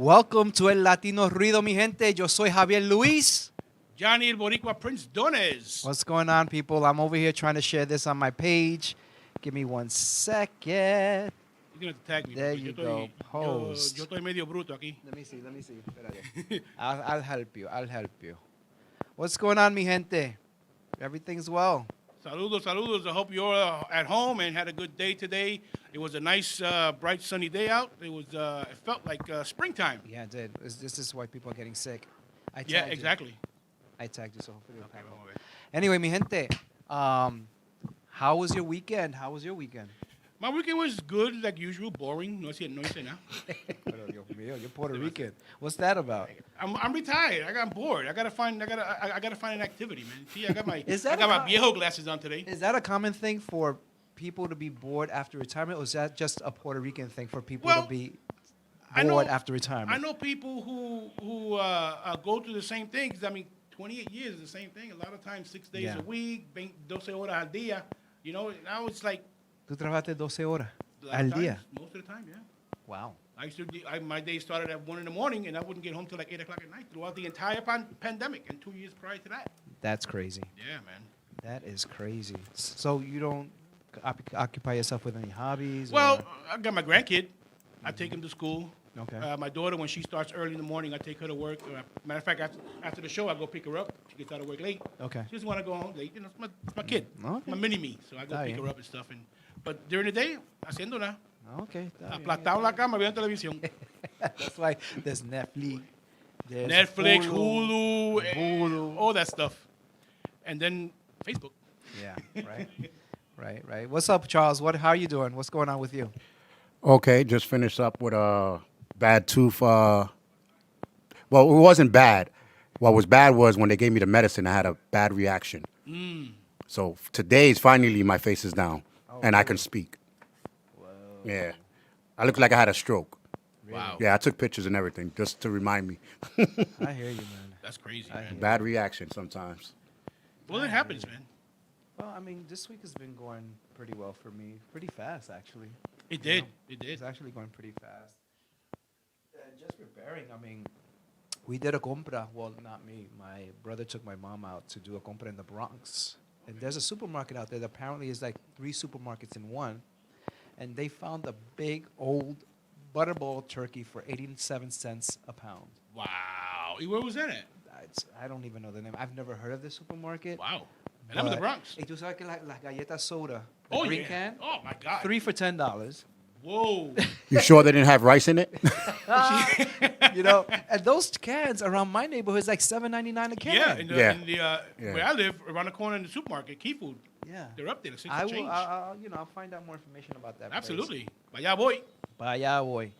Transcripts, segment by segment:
Welcome to El Latino Ruido, mi gente. Yo soy Javier Luis. Johnny El Boricua Prince Dones. What's going on, people? I'm over here trying to share this on my page. Give me 1 second. You're going to tag me. There you go. Post. Yo estoy medio bruto aquí. Let me see. Espérate. I'll help you. What's going on, mi gente? Everything's well. Saludos. I hope you're at home and had a good day today. It was a nice, bright, sunny day out. It felt like springtime. Yeah, it did. This is why people are getting sick. Yeah, exactly. I tagged you, so hopefully it'll tag you. Anyway, mi gente, how was your weekend? My weekend was good, like usual, boring. No hice nada. Pero Dios mío, you're Puerto Rican. What's that about? I'm retired. I got bored. I gotta find an activity, man. See, I got my a viejo glasses on today. Is that a common thing for people to be bored after retirement, or is that just a Puerto Rican thing for people to be bored after retirement? I know people who go through the same thing. 'Cause, I mean, 28 years is the same thing. A lot of times, 6 days a week, 12 horas al día. You know, now it's like. ¿Tú trabajaste 12 horas al día? Most of the time, yeah. Wow. My day started at 1 in the morning, and I wouldn't get home till like 8 o'clock at night throughout the entire pandemic and 2 years prior to that. That's crazy. Yeah, man. That is crazy. So you don't occupy yourself with any hobbies? Well, I got my grandkid. I take him to school. Okay. My daughter, when she starts early in the morning, I take her to work. Matter of fact, after the show, I go pick her up. She gets out of work late. Okay. She doesn't want to go home late. You know, it's my kid. Okay. My mini-me. So I go pick her up and stuff. But during the day, haciendo nada. Okay. Aplastado en la cama, viendo televisión. That's why there's Netflix. There's Netflix, Hulu, all that stuff. And then Facebook. Yeah, right. What's up, Charles? How are you doing? What's going on with you? Okay, just finished up with a bad tooth. Well, it wasn't bad. What was bad was when they gave me the medicine, I had a bad reaction. So today's finally my face is down, and I can speak. Whoa. Yeah. I look like I had a stroke. Really? Wow. Yeah, I took pictures and everything just to remind me. I hear you, man. That's crazy, man. Bad reaction sometimes. Well, it happens, man. Well, I mean, this week has been going pretty well for me. Pretty fast, actually. It did. know, It did. It's actually going pretty fast. Just preparing, I mean, we did a compra. Well, not me. My brother took my mom out to do a compra in the Bronx. And there's a supermarket out there that apparently is like 3 supermarkets in one. And they found a big old butterball turkey for 87 cents a pound. Wow. Where was that at? I don't even know the name. I've never heard of this supermarket. Wow. And I'm in the Bronx. Y tú sabes que las galletas soda, the Oh, green yeah. can, Oh, my God. 3 for $10. Whoa. You sure they didn't have rice in it? You know, and those cans around my neighborhood is like $7.99 a can. Yeah, Yeah. where I live, around the corner in the supermarket, Key Food, Yeah. they're up there. 6 I will, change. I'll find out more information about that. Absolutely. Vaya voy. Para allá voy.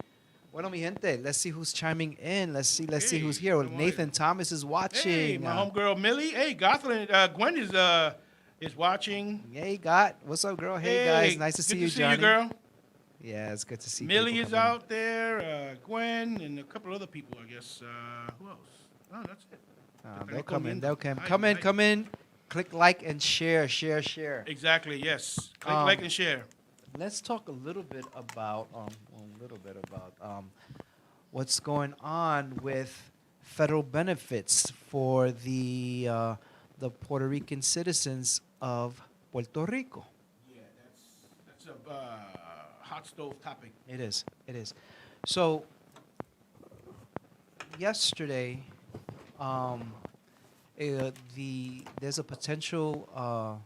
Bueno, mi gente, let's see who's chiming in. Let's see Hey, who's here. come on Nathan Thomas is watching. Hey, my homegirl Millie. Hey, Gothland. Gwen is watching. Hey, God. What's up, girl? Hey, guys. Nice to see you, Johnny. girl. Yeah, it's good to see you. Millie is out there. Gwen and a couple other people, I guess. Who else? Oh, that's it. They'll come in. Hi. Come in. Click like and share. Exactly. Yes. Click Um, like and share. Let's talk a little bit about what's going on with federal benefits for the Puerto Rican citizens of Puerto Rico. Yeah, that's a hot stove topic. It is. So yesterday, there's a potential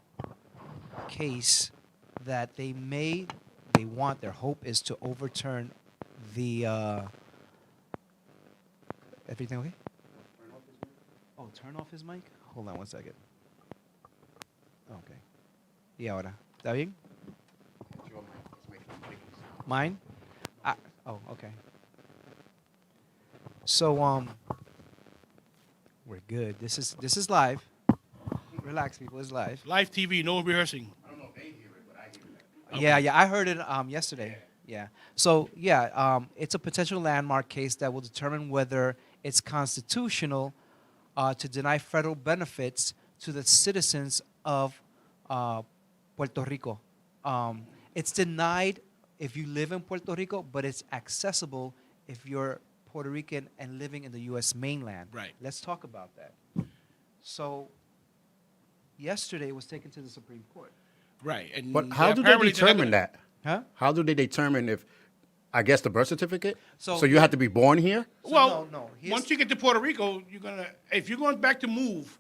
case that their hope is to overturn the. Everything okay? Oh, turn off his mic? Hold on 1 second. Okay. Y ahora, ¿está bien? Mine? Oh, okay. So we're good. This is live. Relax, people. It's live. Live TV, no rehearsing. I don't know if they hear it, but I hear it. Yeah. I heard it yesterday. Yeah. So it's a potential landmark case that will determine whether it's constitutional to deny federal benefits to the citizens of Puerto Rico. It's denied if you live in Puerto Rico, but it's accessible if you're Puerto Rican and living in the U.S. mainland. Right. Let's talk about that. So, yesterday it was taken to the Supreme Court. Right. And But how do they apparently they're not determine gonna- that? Huh? How do they determine if, I guess, the birth certificate? So- So you have to be born here? So Well, no. once you get to Puerto Rico, if you're going back to move,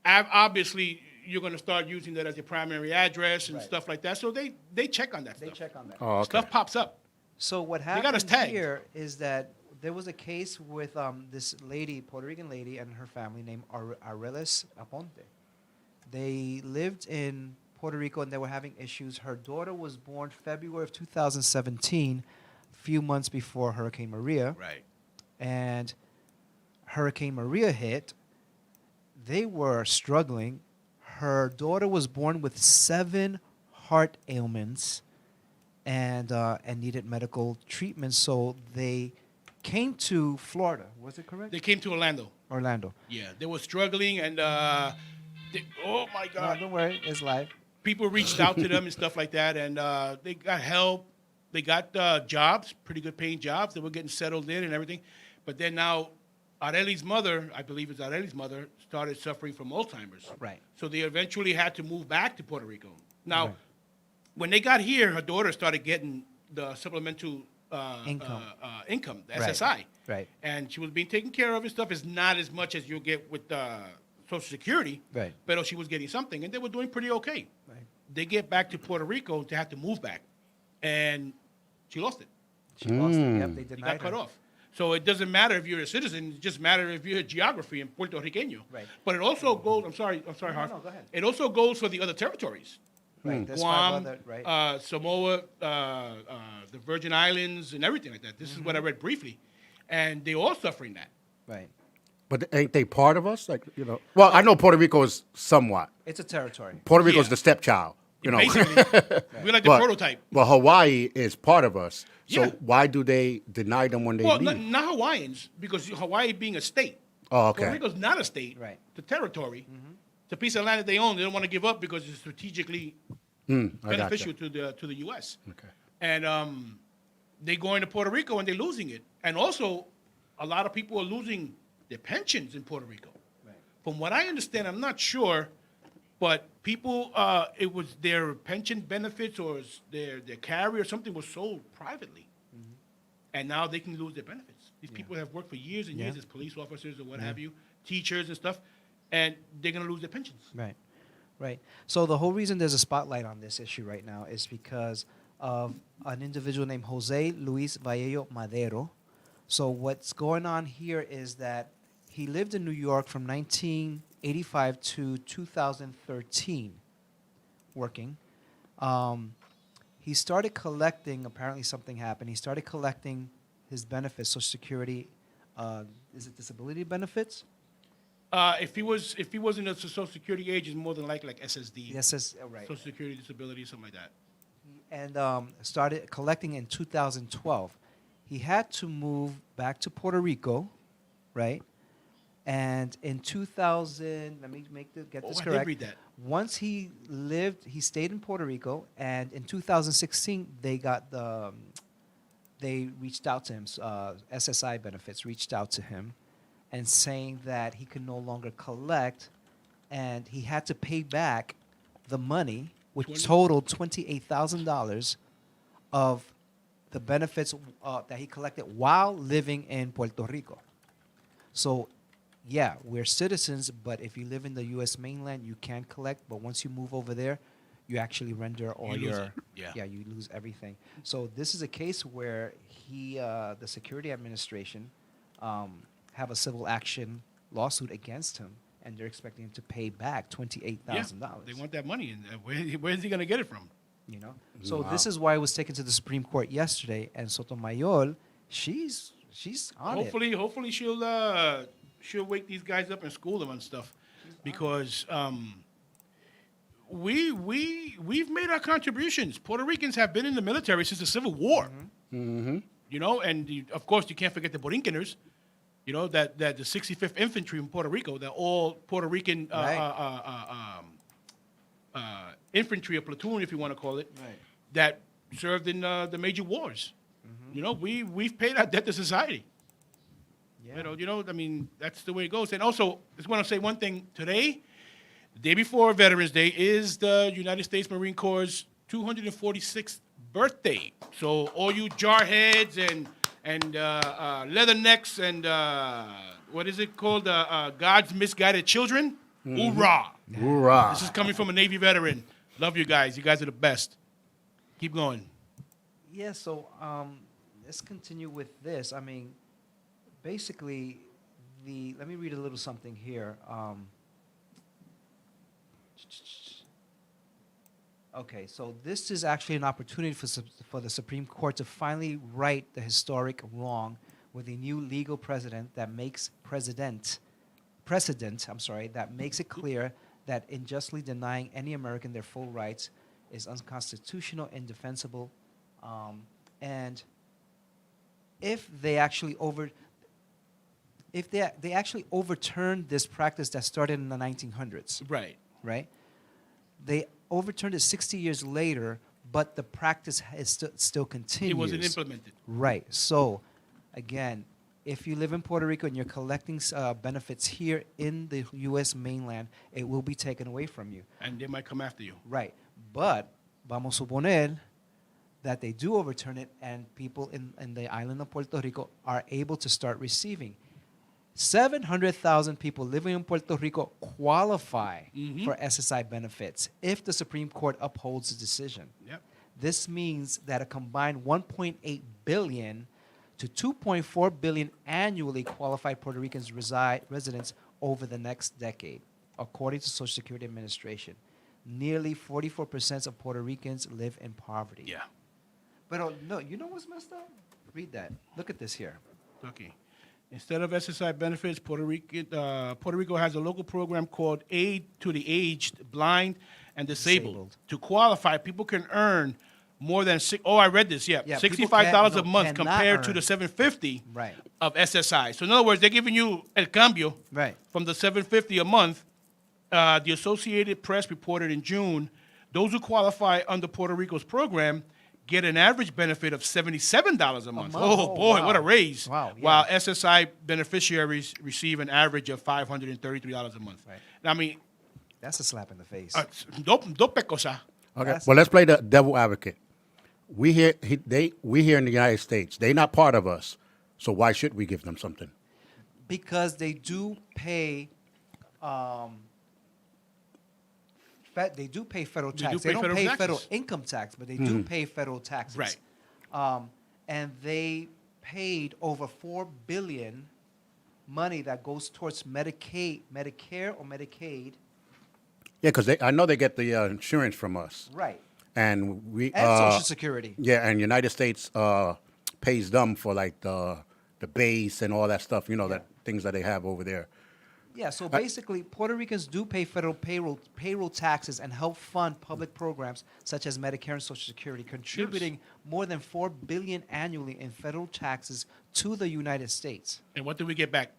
obviously you're gonna start using that as your primary address and Right. stuff like that. So they check on that They stuff. check on that. Oh, okay. Stuff pops up. So what got us happened tagged. here is that there was a case with this lady, Puerto Rican lady, and her family named Arelis Aponte. They lived in Puerto Rico and they were having issues. Her daughter was born February of 2017, a few months before Hurricane Maria. Right. And Hurricane Maria hit. They were struggling. Her daughter was born with 7 heart ailments and needed medical treatment. So they came to Florida. Was it correct? They came to Orlando. Orlando. Yeah, they were struggling, and oh my No, God, don't worry. It's live. people reached out to them and stuff like that, and they got help. They got jobs, pretty good paying jobs. They were getting settled in and everything. But then now, Areli's mother, I believe it's Areli's mother, started suffering from Alzheimer's. Right. So they eventually had to move back to Puerto Rico. Now, Right. when they got here, her daughter started getting the supplemental income, the Right. SSI. Right. And she was being taken care of and stuff. It's not as much as you'll get with Social Security. Right. But she was getting something, and they were doing pretty okay. Right. They get back to Puerto Rico to have to move back, and she lost it. She lost it. Yep, they She denied got cut her. off. So it doesn't matter if you're a citizen; it just matters if you're a geography in Puerto Riqueño. Right. But it also goes. I'm sorry, Harv. no, go ahead. It also goes for the other territories. Right. There's Guam, 5 other, right. Samoa, the Virgin Islands, and everything like that. This is what I read briefly, and they're all suffering that. Right. But ain't they part of us? Like, you know. Well, I know Puerto Rico is somewhat. It's a territory. Puerto Rico is Yeah. the stepchild. You know. Basically, we're like the But- prototype. Well, Hawaii is part of us. So Yeah. why do they deny them when they Well, leave? not Hawaiians, because Hawaii being a state. Oh, okay. Puerto Rico's not a state. Right. It's a territory. It's a piece of land that they own. They don't want to give up because it's strategically I beneficial gotcha. to the U.S. Okay. And they go into Puerto Rico and they're losing it. And also, a lot of people are losing their pensions in Puerto Rico. Right. From what I understand, I'm not sure, but people, it was their pension benefits or their carry or something was sold privately. And now they can lose their benefits. These people have worked for years and years Yeah. as police officers or what have you, teachers and stuff, and they're going to lose their pensions. Right, right. So the whole reason there's a spotlight on this issue right now is because of an individual named Jose Luis Vallejo Madero. So what's going on here is that he lived in New York from 1985 to 2013, working. He started collecting. Apparently, something happened. He started collecting his benefits, Social Security. Is it disability benefits? If he was in the Social Security age, it's more than likely like SSD, Yes, right. Social Security disability, something like that. And started collecting in 2012. He had to move back to Puerto Rico, right? And in 2000, let me get this I did correct. read that. Once he stayed in Puerto Rico, and in 2016 they reached out to him. SSI benefits reached out to him, and saying that he could no longer collect, and he had to pay back the money, which totaled $28,000 of the benefits that he collected while living in Puerto Rico. So, yeah, we're citizens, but if you live in the U.S. mainland, you can collect. But once you move over there, you actually render all You lose your it. Yeah. you lose everything. So this is a case where the Security Administration, have a civil action lawsuit against him, and they're expecting him to pay back $28,000. They want that money, and where is he going to get it from? You know, so Wow. this is why it was taken to the Supreme Court yesterday, and Sotomayor, she's on it. Hopefully she'll wake these guys up and school them and stuff, because we've made our contributions. Puerto Ricans have been in the military since the Civil War. Mm-hmm. You know, and of course you can't forget the Borinqueners. You know that the 65th Infantry in Puerto Rico, that all Puerto Rican infantry or platoon, if you want to call it, Right. that served in the major wars. You know, we've paid our debt to society. Yeah. I mean, that's the way it goes. And also, just want to say one thing. Today, the day before Veterans Day, is the United States Marine Corps' 246th birthday. So all you jarheads and leathernecks and what is it called? God's misguided children. Hoorah! Hoorah. This is coming from a Navy veteran. Love you guys. You guys are the best. Keep going. Yeah, so let's continue with this. I mean, basically, let me read a little something here. Okay, so this is actually an opportunity for the Supreme Court to finally right the historic wrong with a new legal precedent that makes that makes it clear that unjustly denying any American their full rights is unconstitutional, indefensible, and if they actually overturned this practice that started in the 1900s, Right. right? They overturned it 60 years later, but the practice is still continues. It wasn't implemented. Right. So, again, if you live in Puerto Rico and you're collecting benefits here in the U.S. mainland, it will be taken away from you. And they might come after you. Right. But vamos a suponer that they do overturn it and people in the island of Puerto Rico are able to start receiving. 700,000 people living in Puerto Rico qualify for SSI benefits if the Supreme Court upholds the decision. Yep. This means that a combined 1.8 billion to 2.4 billion annually qualified Puerto Ricans residents over the next decade, according to Social Security Administration. Nearly 44% of Puerto Ricans live in poverty. Yeah. But no, you know what's messed up? Read that. Look at this here. Okay. Instead of SSI benefits, Puerto Rico has a local program called Aid to the Aged, Blind, and Disabled. To qualify, people can earn more than I read this. Yeah, Yeah, people $65 a month cannot compared to earn. the $750 Right. of SSI. So in other words, they're giving you el cambio Right. from the $750 a month. The Associated Press reported in June, those who qualify under Puerto Rico's program get an average benefit of $77 a month. month? Oh, Oh, boy, wow. what a raise. Wow, yeah. While SSI beneficiaries receive an average of $533 a month. Right. I mean, That's a slap in the face. dos pecos. Okay. That's- Well, let's play the devil advocate. We here in the United States. They're not part of us. So why should we give them something? Because they do pay they do pay federal They do tax. pay They don't federal pay taxes. federal income tax, but they do pay federal taxes. Right. And they paid over $4 billion money that goes towards Medicare or Medicaid. Yeah, because I know they get the insurance from us, Right. and we And Social Security. Yeah, and United States pays them for like the base and all that stuff. You know, that things that they have over there. Yeah, so basically, Puerto Ricans do pay federal payroll taxes and help fund public programs such as Medicare and Social Security, contributing more than $4 billion annually in federal taxes to the United States. And what do we get back?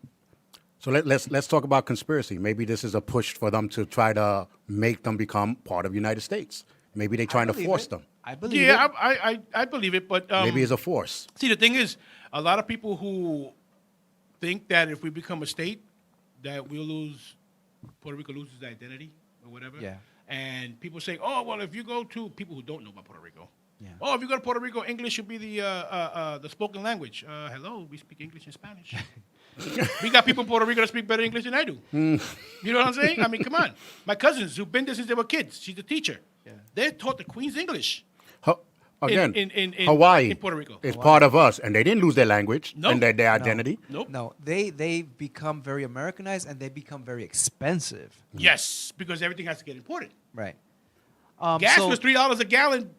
So let's talk about conspiracy. Maybe this is a push for them to try to make them become part of the United States. Maybe they're trying to believe force it. them. I believe Yeah, it. I believe it, but Maybe it's a force. see, the thing is, a lot of people who think that if we become a state, that Puerto Rico loses identity or whatever. Yeah. And people say, oh, well, if you go to people who don't know about Puerto Rico, Yeah. oh, if you go to Puerto Rico, English should be the spoken language. Hello, we speak English and Spanish. We got people in Puerto Rico that speak better English than I do. You know what I'm saying? I mean, come on. My cousins who've been there since they were kids, she's a teacher. Yeah. They're taught the Queen's English. Again, in Hawaii in Puerto Rico. is part of us, and they didn't lose their language No. and their No. identity. Nope. No, they become very Americanized and they become very expensive. Yes, because everything has to get imported. Right. Gas so- was $3 a gallon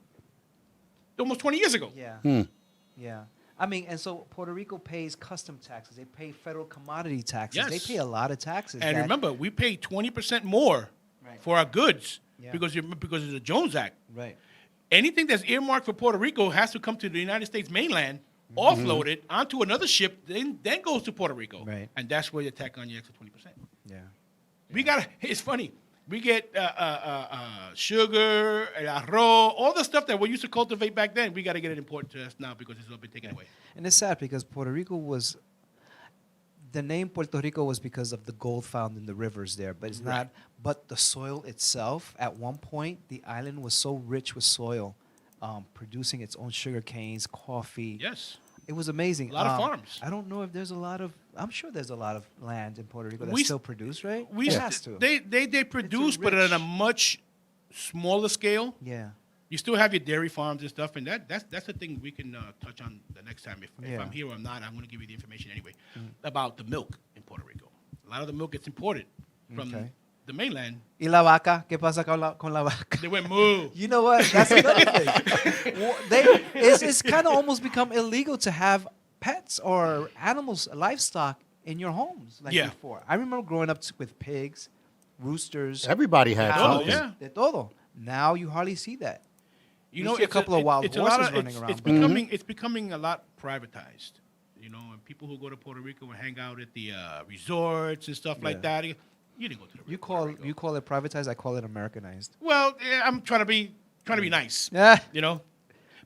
almost 20 years ago. Yeah. Yeah. I mean, and so Puerto Rico pays custom taxes. They pay federal commodity taxes. Yes. They pay a lot of taxes. And that- remember, we pay 20% more Right. for our goods Yeah. because of the Jones Act. Right. Anything that's earmarked for Puerto Rico has to come to the United States mainland, offloaded onto another ship, then goes to Puerto Rico. Right. And that's where you tack on your extra 20%. Yeah. It's funny. We get sugar, arroz, all the stuff that we used to cultivate back then. We got to get it imported to us now because it's all been taken away. And it's sad because Puerto Rico was the name Puerto Rico was because of the gold found in the rivers there, but it's Right. not. But the soil itself, at one point, the island was so rich with soil, producing its own sugar canes, coffee. Yes. It was amazing. A lot of farms. I don't know if there's a lot of. I'm sure there's a lot of land in Puerto Rico We that's s- still produced, right? We It st- has to. They produce, but on a rich- much smaller scale. Yeah. You still have your dairy farms and stuff, and that's the thing we can touch on the next time. If Yeah. I'm here or I'm not, I'm going to give you the information anyway about the milk in Puerto Rico. A lot of the milk gets imported from Okay. the mainland. ¿Y la vaca? ¿Qué pasa con la vaca? They went moo. You know what? That's another thing. It's kind of almost become illegal to have pets or animals, livestock in your homes like Yeah. before. I remember growing up with pigs, roosters, Everybody had Oh, something. yeah. de todo. Now you hardly see that. You You know, see a it's couple of wild it's a lot horses of- running it's- around, It's but- becoming it's becoming a lot privatized. You know, and people who go to Puerto Rico and hang out at the resorts and stuff like Yeah. that. You didn't go to the You Puerto call Rico. you call it privatized. I call it Americanized. Well, I'm trying to be nice. Yeah. You know,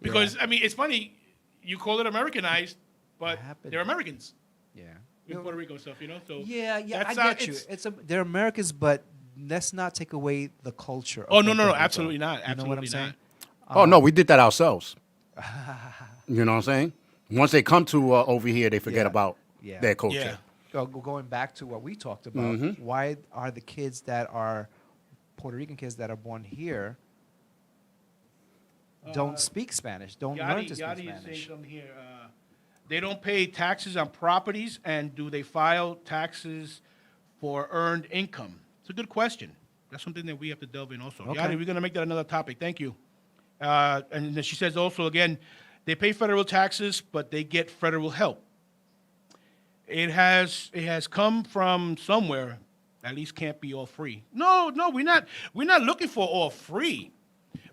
because I mean, it's funny. You call it Americanized, but happened? they're Americans Yeah. in Puerto Rico and stuff. You know, so Yeah, yeah, I that's, get you. They're Americans, but let's not take away the culture. Oh of no, no, Puerto no, Rico. absolutely not. You know what I'm Absolutely saying? not. Oh, no, we did that ourselves. You know what I'm saying? Once they come to over here, they forget Yeah. about Yeah. their culture. Yeah. Going back to what we talked about, why are the kids that are Puerto Rican kids that are born here don't speak Spanish, don't learn to speak Yachty is saying Spanish? something here. They don't pay taxes on properties, and do they file taxes for earned income? It's a good question. That's something that we have to delve in also. Okay. Yachty, we're going to make that another topic. Thank you. And then she says also, again, they pay federal taxes, but they get federal help. It has come from somewhere. At least can't be all free. No, we're not looking for all free.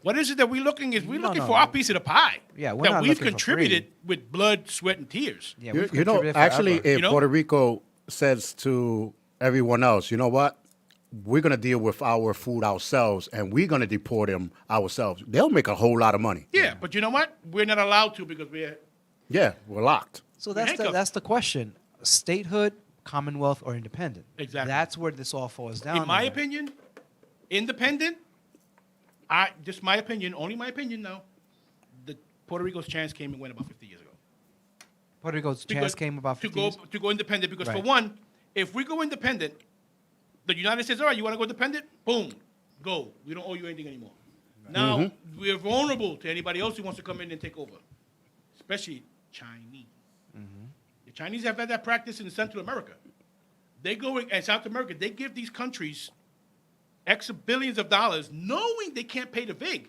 What is it that we're looking is we're No, looking no. for our piece of the pie. Yeah, we're that not we've looking for contributed free. with blood, sweat, and tears. Yeah, You, we've you know, contributed actually, forever. if You know? Puerto Rico says to everyone else, you know what? We're going to deal with our food ourselves, and we're going to deport them ourselves. They'll make a whole lot of money. Yeah, but you know what? We're not allowed to because we're Yeah, we're locked. So handcuffed. that's the question: statehood, Commonwealth, or independent? Exactly. That's where this all falls down. in my there. opinion, independent. Just my opinion, only my opinion now. The Puerto Rico's chance came and went about 50 years ago. Puerto Rico's chance Because came about 50 years. to go independent because for Right. one, if we go independent, the United States, all right, you want to go independent? Boom, go. We don't owe you anything anymore. Now we're vulnerable to anybody else who wants to come in and take over, especially Chinese. The Chinese have had that practice in Central America. They go in, and South America. They give these countries X billions of dollars, knowing they can't pay the VIG.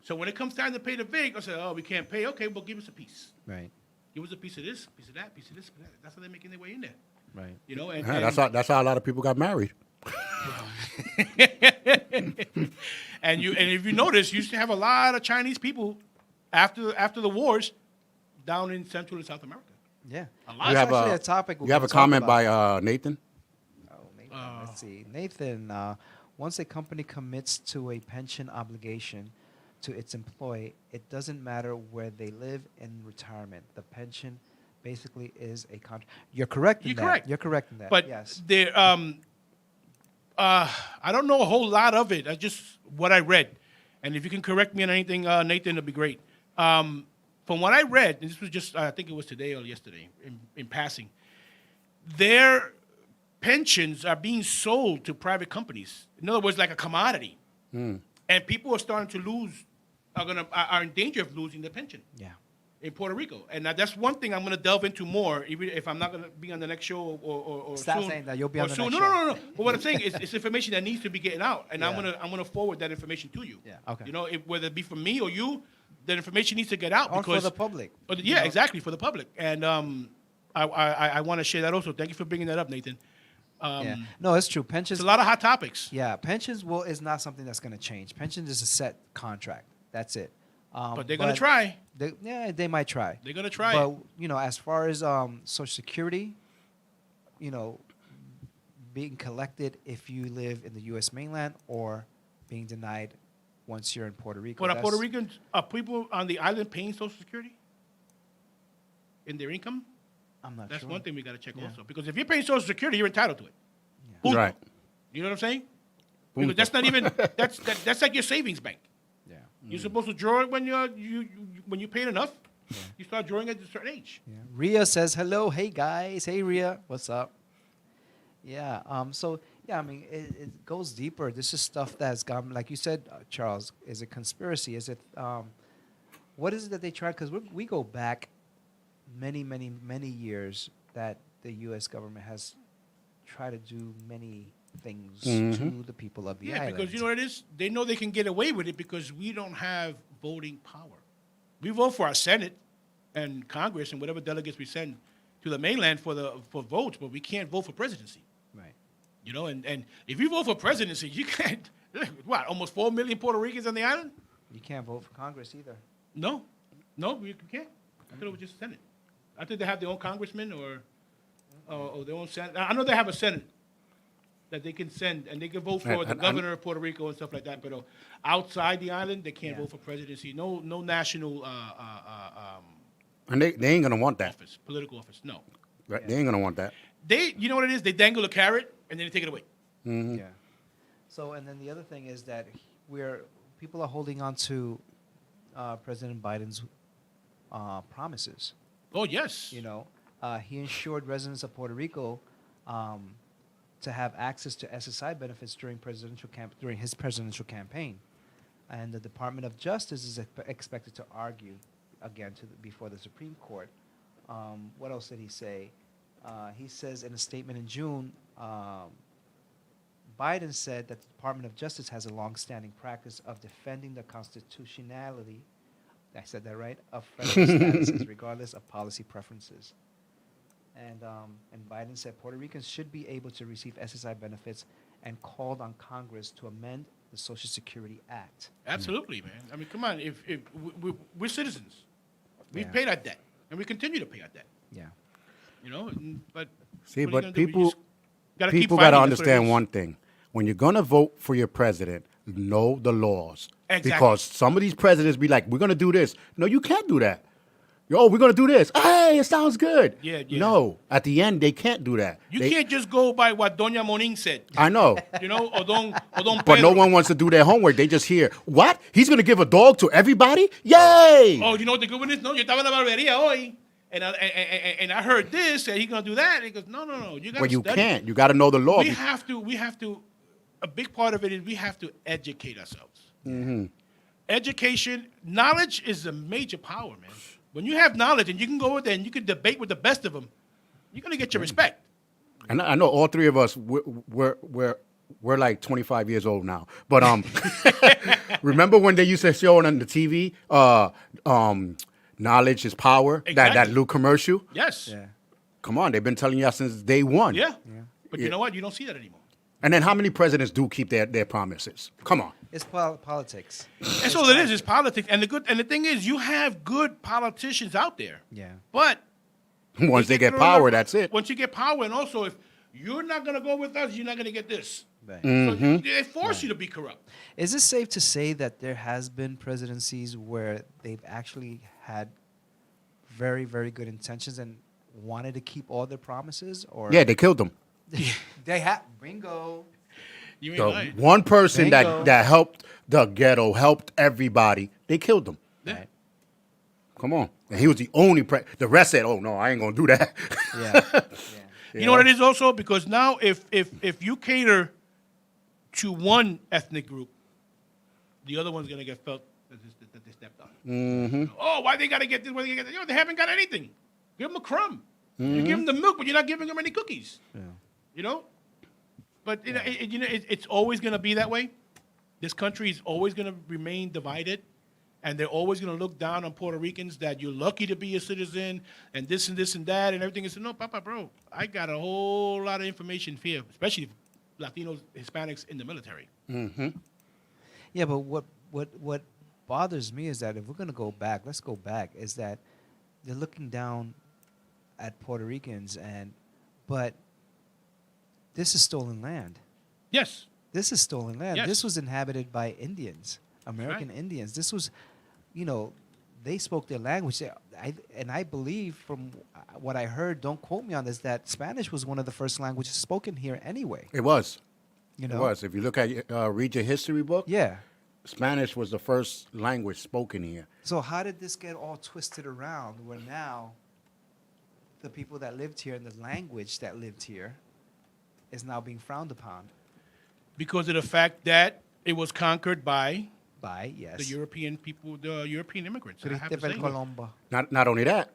So when it comes time to pay the VIG, I say, "Oh, we can't pay. Okay, well, give us a piece. Right, Give us a piece of this, piece of that, piece of this, piece of that." That's how they're making their way in there. right. You know, and, Yeah, and, that's how a lot of people got married. and if you notice, you used to have a lot of Chinese people after the wars down in Central and South America. Yeah. A lot. That's You have actually a- a topic. we You have can a talk comment about. by Nathan? Oh, Nathan, let's see. Nathan, once a company commits to a pension obligation to its employee, it doesn't matter where they live in retirement. The pension basically is a contract. You're correct in You're that. correct. You're correct in that. But yes. there, I don't know a whole lot of it. I just what I read, and if you can correct me on anything, Nathan, it'd be great. From what I read, and this was just I think it was today or yesterday in passing, their pensions are being sold to private companies. In other words, like a commodity, and people are starting to lose, are in danger of losing their pension Yeah. in Puerto Rico. And now that's one thing I'm going to delve into more, even if I'm not going to be on the next show or Stop soon. saying that. You'll be or on the soon. next No. But what I'm saying is, it's information that needs to be getting out, and Yeah. I'm gonna forward that information to you. Yeah, okay. You know, whether it be from me or you, that information needs to get out Or for because the public. Or you yeah, know. exactly for the public. And I want to share that also. Thank you for bringing that up, Nathan. Yeah. No, it's true. Pensions. It's a lot of hot topics. Yeah, pensions is not something that's going to change. Pensions is a set contract. That's it. But they're gonna try. They might try. They're gonna try But it. you know, as far as Social Security, you know, being collected if you live in the U.S. mainland or being denied once you're in Puerto Rico. But are Puerto that's- Ricans, are people on the island paying Social Security in their income? I'm not That's sure. one thing we got to check Yeah. also. Because if you're paying Social Security, you're entitled to it. Yeah. Punto. Right. You know what I'm saying? Punto. Because that's not even that's like your savings bank. Yeah. You're supposed to draw it when when you paid enough. You start drawing at a certain age. Yeah. Ria says hello. Hey guys. Hey Ria. What's up? Yeah. So yeah, I mean, it goes deeper. This is stuff that's gone, like you said, Charles. Is it conspiracy? Is it what is it that they try? Because we go back many years that the U.S. government has tried to do many things to the people of the Yeah, island. because you know what it is? They know they can get away with it because we don't have voting power. We vote for our Senate and Congress and whatever delegates we send to the mainland for votes, but we can't vote for presidency. Right. You know, and if you vote for presidency, you can't. What? Almost 4 million Puerto Ricans on the island? You can't vote for Congress either. No, you can't. I thought it was just Senate. I think they have their own congressman or their own Senate. I know they have a Senate that they can send, and they can vote for the governor of Puerto Rico and stuff like that. But outside the island, they can't Yeah. vote for presidency. No national And they ain't gonna want that. office, political office. No. Right? Yeah. They ain't gonna want that. You know what it is? They dangle a carrot and then they take it away. Mm-hmm. Yeah. So, and then the other thing is that people are holding on to President Biden's promises. Oh yes. You know, he ensured residents of Puerto Rico to have access to SSI benefits during his presidential campaign, and the Department of Justice is expected to argue again before the Supreme Court. What else did he say? He says in a statement in June, Biden said that the Department of Justice has a long-standing practice of defending the constitutionality, I said that right, of federal statuses, regardless of policy preferences. And Biden said Puerto Ricans should be able to receive SSI benefits and called on Congress to amend the Social Security Act. Absolutely, man. I mean, come on. If we're citizens, we've Yeah. paid our debt, and we continue to pay our debt. Yeah. You know, but See, what are you but gonna do? We people just gotta keep people fighting. gotta That's what it understand is. one thing: when you're gonna vote for your president, know the laws. Exactly. Because some of these presidents be like, "We're gonna do this." No, you can't do that. Yo, we're gonna do this. Hey, it sounds good. Yeah, yeah. No, at the end they can't do that. You They- can't just go by what Doña Monin said. I know. You know, or Don But no Pedro. one wants to do their homework. They just hear, what? He's going to give a dog to everybody? Yay! Oh, you know what the good one is? No, yo estaba en la barbería hoy, and I heard this, and he's gonna do that. He goes, no. You gotta Well, you study. can't. You got to know the law. We have to. A big part of it is we have to educate ourselves. Mm-hmm. Education, knowledge is a major power, man. When you have knowledge and you can go over there and you can debate with the best of them, you're gonna get your respect. And I know all three of us, we're like 25 years old now. But remember when they used to show it on the TV, knowledge is power, that Exactly. Luke commercial? Yes. Yeah. Come on, they've been telling you since day one. Yeah. Yeah. But Yeah. you know what? You don't see that anymore. And then how many presidents do keep their promises? Come on. It's politics. That's all it is. It's politics. And the thing is, you have good politicians out there. Yeah. But Once they get power, that's it. Once you get power, and also if you're not gonna go with us, you're not gonna get this. Right. Mm-hmm. So they force you to be corrupt. Is it safe to say that there has been presidencies where they've actually had very, very good intentions and wanted to keep all their promises? Or Yeah, they killed them. they have bingo. You ain't The lying. one person Bingo. that helped the ghetto, helped everybody, they killed him. Yeah. Right. Come on. And he was the only the rest said, "Oh no, I ain't gonna do that." Yeah. Yeah. You know what it is also? Because now if you cater to one ethnic group, the other one's gonna get felt that they stepped on. Mm-hmm. Oh, why they gotta get this? Why they get that? They haven't got anything. Give them a crumb. You give them the milk, but you're not giving them any cookies. Yeah. You know. But it's always gonna be that way. This country is always gonna remain divided. And they're always going to look down on Puerto Ricans that you're lucky to be a citizen and this and that and everything. And say, no, Papa, bro, I got a whole lot of information here, especially Latinos, Hispanics in the military. Mm-hmm. Yeah, but what bothers me is that if we're gonna go back, let's go back. Is that they're looking down at Puerto Ricans, but this is stolen land. Yes. This is stolen land. Yes. This was inhabited by Indians, American right. Indians. This was, they spoke their language. I believe from what I heard, don't quote me on this, that Spanish was one of the first languages spoken here anyway. It was. You It know? was. If you look at read your history book, Yeah. Spanish was the first language spoken here. So how did this get all twisted around where now the people that lived here and the language that lived here is now being frowned upon Because of the fact that it was conquered by by, yes, the European people, the European immigrants. I have to Christopher say. Colombo. Not only that,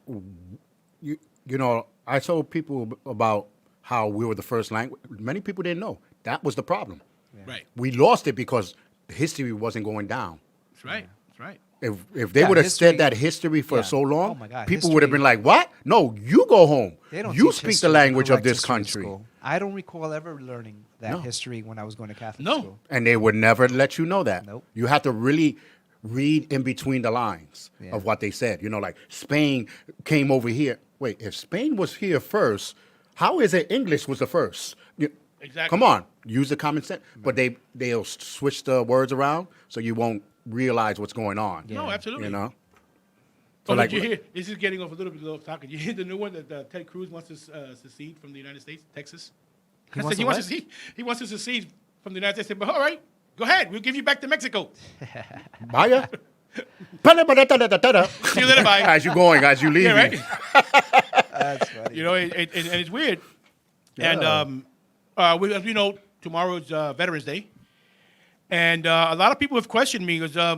you know, I told people about how we were the first language. Many people didn't know that was the problem. Right. We lost it because history wasn't going down. That's right. That's right. If they Yeah, would have history- said that history for yeah. so long, Oh my God, people would have history- been like, "What? No, you go home. They don't You teach speak history, the language of correct this history in country." school. I don't recall ever learning that No. history when I was going to Catholic No. school. And they would never let you know that. Nope. You have to really read in between the lines Yeah. of what they said. You know, like Spain came over here. Wait, if Spain was here first, how is it English was the first? Exactly. Come on, use the common sense. But they'll switch the words around so you won't realize what's going on. No, absolutely. You know. So like- did you hear? This is getting off a little bit of talking. You hear the new one that Ted Cruz wants to secede from the United States, Texas? He I wants said to what? he wants to secede from the United States. But all right, go ahead. We'll give you back to Mexico. Vaya. See you later, bye. As you going, as you leaving. Yeah, right. That's funny. You know, and it's weird. Yeah. And as we know, tomorrow is Veterans Day, and a lot of people have questioned me because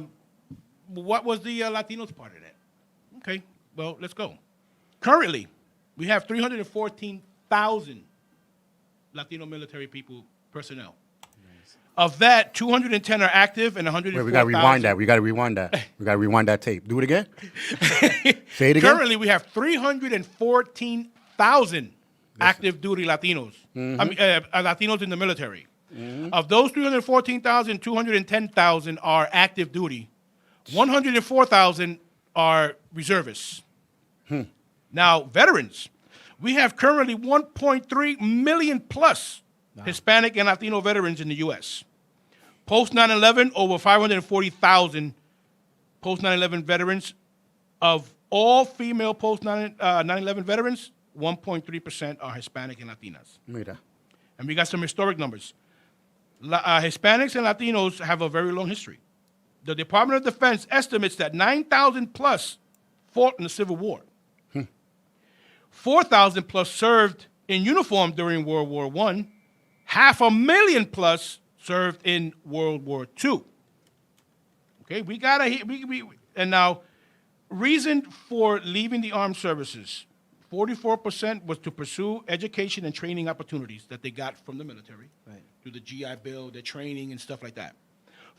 what was the Latinos part of that? Okay, well, let's go. Currently, we have 314,000 Latino military personnel. Of that, 210 are active and 104,000. Wait, we gotta rewind that. We gotta rewind that. We gotta rewind that tape. Do it again. Say it again. Currently, we have 314,000 active duty Latinos. I mean, Latinos in the military. Of those 314,000, 210,000 are active duty. 104,000 are reservists. Now, veterans, we have currently 1.3 million plus Hispanic and Latino veterans in the U.S. Post 9/11, over 540,000 post 9/11 veterans. Of all female post 9/11 veterans, 1.3% are Hispanic and Latinas. Mira. And we got some historic numbers. Hispanics and Latinos have a very long history. The Department of Defense estimates that 9,000 plus fought in the Civil War. 4,000 plus served in uniform during World War I. 500,000 plus served in World War II. Okay, we and now, reason for leaving the armed services, 44% was to pursue education and training opportunities that they got from the military, Right. through the GI Bill, their training and stuff like that.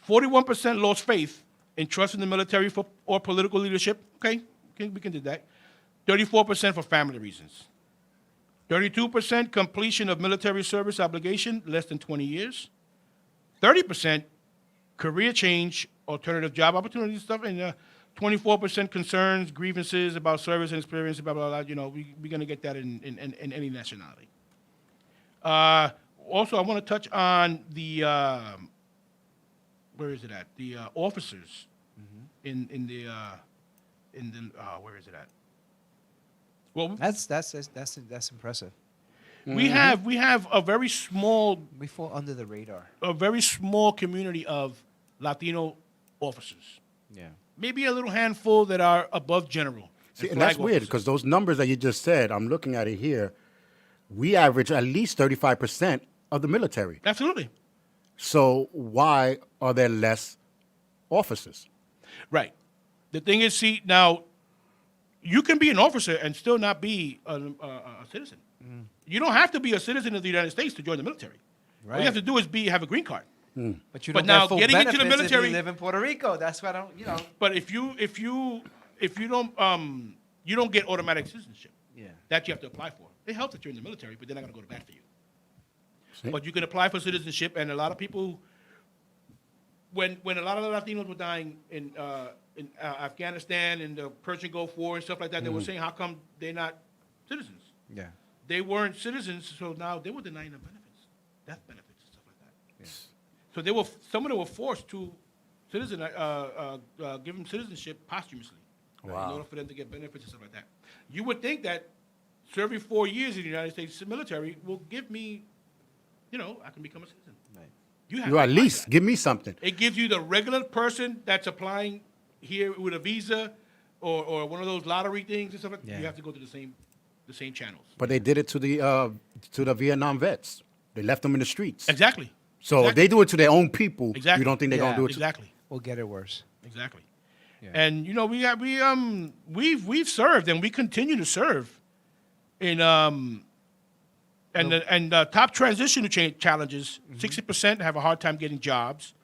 41% lost faith in trust in the military or political leadership. Okay, we can do that. 34% for family reasons. 32% completion of military service obligation, less than 20 years. 30% career change, alternative job opportunities, stuff, and 24% concerns, grievances about service and experience, blah, blah, blah. You know, we're going to get that in any nationality. Also, I want to touch on the, where is it at? The officers in the, where is it at? Well, That's impressive. we have a very small We fall under the radar. community of Latino officers. Yeah. Maybe a little handful that are above general. See, and that's flag weird officers. because those numbers that you just said, I'm looking at it here. We average at least 35% of the military. Absolutely. So why are there less officers? Right. The thing is, see, now, you can be an officer and still not be a citizen. You don't have to be a citizen of the United States to join the military. All Right. you have to do is have a green card. But you But don't now get full getting into the benefits military- if you live in Puerto Rico. That's why I don't, you know. But if you don't get automatic citizenship. Yeah. That you have to apply for. It helps that you're in the military, but they're not going to go to bat for you. See? But you can apply for citizenship, and a lot of people, when a lot of the Latinos were dying in Afghanistan and the Persian Gulf War and stuff like that, they were saying, how come they're not citizens? Yeah. They weren't citizens, so now they were denying them benefits, death benefits and stuff like that. Yes. So some of them were forced to give them citizenship posthumously. Wow. in order for them to get benefits and stuff like that. You would think that serving 4 years in the United States military will give me, I can become a citizen. Right. You have You to at apply least that. give me something. It gives you the regular person that's applying here with a visa or one of those lottery things and stuff like that. Yeah. You have to go to the same channels. But they did it to the Vietnam vets. They left them in the streets. Exactly. So if they do it to their own people, Exactly. you don't think they're Yeah. gonna do it? Exactly. We'll get it worse. Exactly. Yeah. And we've served and we continue to serve in top transition challenges. 60% have a hard time getting jobs,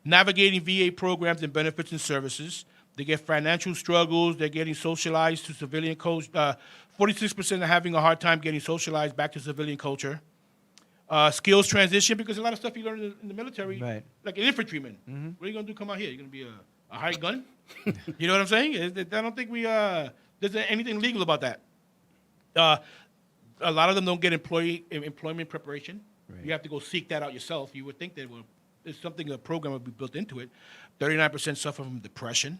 navigating VA programs and benefits and services. They get financial struggles. They're getting socialized to civilian culture. 46% are having a hard time getting socialized back to civilian culture. Skills transition, because a lot of stuff you learn in the military, Right. like an infantryman. What are you going to do come out here? You're going to be a hired gun? You know what I'm saying? I don't think there's anything legal about that. A lot of them don't get employment preparation. Right. You have to go seek that out yourself. You would think that there's something, a program would be built into it. 39% suffer from depression.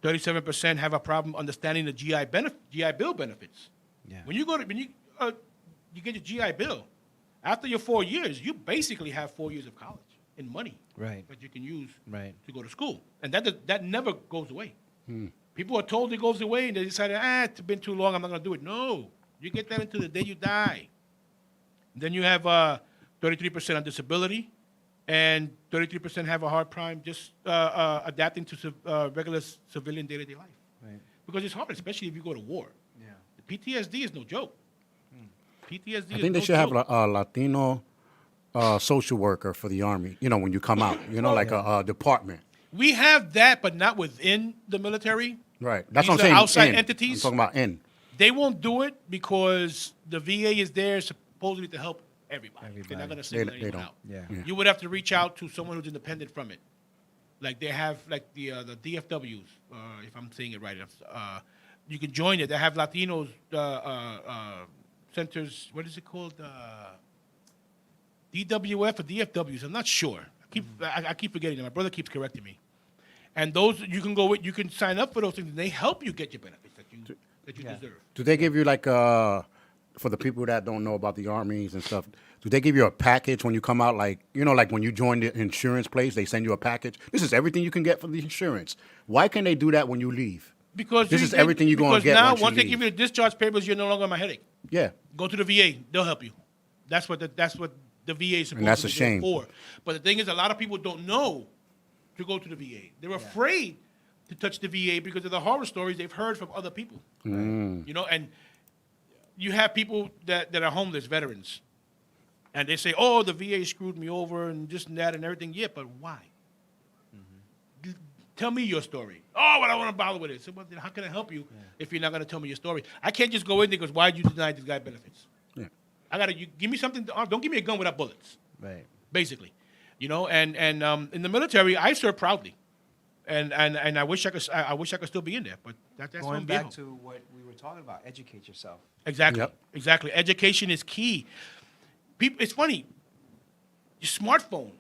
37% have a problem understanding the GI Bill benefits. Yeah. When you get your GI Bill, after your 4 years, you basically have 4 years of college in money Right. that you can use Right. to go to school, and that never goes away. People are told it goes away, and they decided, it's been too long, I'm not going to do it. No, you get that until the day you die. Then you have 33% on disability, and 33% have a hard time just adapting to regular civilian day-to-day life. Right. Because it's hard, especially if you go to war. Yeah. The PTSD is no joke. PTSD I is think they no should have joke. a Latino social worker for the Army. When you come out, like a department. We have that, but not within the military. Right. That's These what I'm are saying. outside in. entities. I'm talking about in. They won't do it because the VA is there supposedly to help everybody. They're not going to single They anyone don't. out. Yeah. You would have to reach out to someone who's independent from it. Like they have, like the DFWs, if I'm saying it right. You can join it. They have Latinos centers. What is it called? DWF or DFWs? I'm not sure. I keep forgetting them. My brother keeps correcting me. And those you can go with. You can sign up for those things, and they help you get your benefits that you Yeah. deserve. Do they give you for the people that don't know about the armies and stuff? Do they give you a package when you come out? Like like when you join the insurance place, they send you a package. This is everything you can get for the insurance. Why can't they do that when you leave? Because This is everything you're gonna because get now once you they leave. give you the discharge papers, you're no longer my headache. Yeah. Go to the VA; they'll help you. That's what the VA is supposed And that's to a be shame. there for. But the thing is, a lot of people don't know to go to the VA. They're afraid to touch the VA because of the horror stories they've heard from other people. And you have people that are homeless veterans, and they say, "Oh, the VA screwed me over and this and that and everything." Yeah, but why? Tell me your story. Oh, well, I want to bother with it. So, well, then how can I help you if you're not going to tell me your story? I can't just go in there because why did you deny this guy benefits? Yeah. You give me something. Don't give me a gun without bullets. Right. Basically, and in the military, I serve proudly, and I wish I could still be in there, but that's Going un back viejo. to what we were talking about, educate yourself. Exactly. Yep. Exactly. Education is key. It's funny. Your smartphone,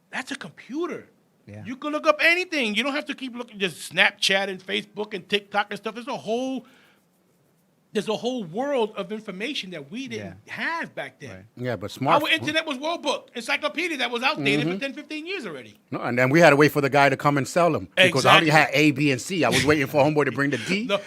that's a computer. Yeah. You can look up anything. You don't have to keep looking just Snapchat and Facebook and TikTok and stuff. There's a whole world of information that we didn't have back then. Right. Yeah, but smart. Our internet was World Book, encyclopedia that was outdated for 10, 15 years already. No, and then we had to wait for the guy to come and sell them because I only had Exactly. A, B, and C. I was waiting for homeboy to bring the D. No,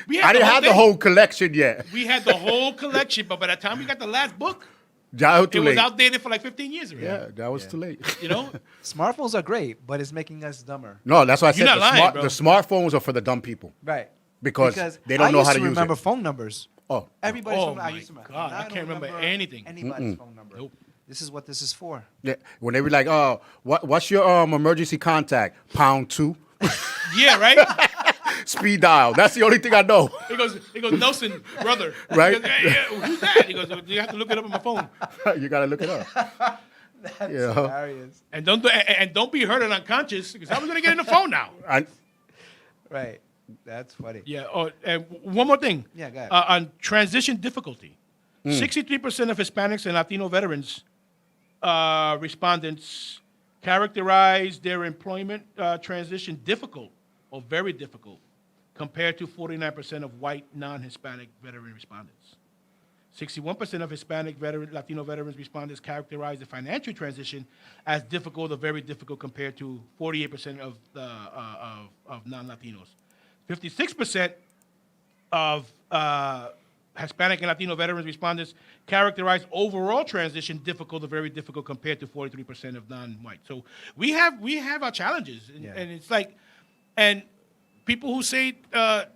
we had I didn't have the thing. whole collection yet. We had the whole collection, but by the time we got the last book, That was it too was late. outdated for like 15 years already. Yeah, that was too late. You know? Smartphones are great, but it's making us dumber. No, that's why I said You're not lying, bro. the smartphones are for the dumb people. Right. Because they don't I know used how to to use remember it. phone numbers. Oh, Everybody's Oh phone. I my used to remember. God, I don't can't remember anything. Anybody's phone number. Nope. This is what this is for. yeah. When they be like, "Oh, what's your emergency contact? #2, Yeah, right? speed dial." That's the only thing I know. He goes, Nelson, brother. Right. He goes, hey, who's that? He goes, you have to look it up on my phone. You gotta look it up. That's Yeah. hilarious. And don't be hurt and unconscious, because how are we going to get in the phone now? Right. That's funny. Yeah. Oh, and one more thing. Yeah, go ahead. On transition difficulty, 63% of Hispanics and Latino veterans respondents characterize their employment transition difficult or very difficult, compared to 49% of white non-Hispanic veteran respondents. 61% of Hispanic Latino veterans respondents characterize the financial transition as difficult or very difficult compared to 48% of non-Latinos. 56% of Hispanic and Latino veterans respondents characterize overall transition difficult or very difficult compared to 43% of non-white. So we have our challenges, and it's like, and people who say that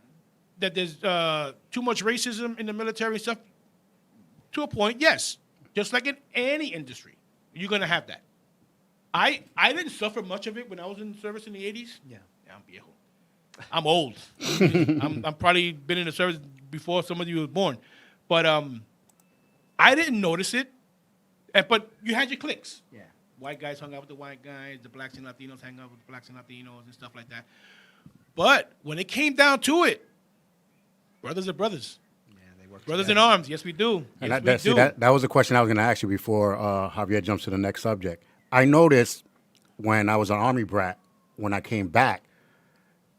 there's too much racism in the military and stuff, to a point, yes. Just like in any industry, you're gonna have that. I didn't suffer much of it when I was in service in the 80s. Yeah. I'm viejo. I'm old. I'm probably been in the service before some of you were born, but I didn't notice it. But you had your cliques. Yeah. White guys hung out with the white guys. The blacks and Latinos hang out with the blacks and Latinos and stuff like that. But when it came down to it, brothers are brothers. Brothers in arms, yes we do. And Yes, we do. that was a question I was going to ask you before Javier jumps to the next subject. I noticed when I was an Army brat, when I came back,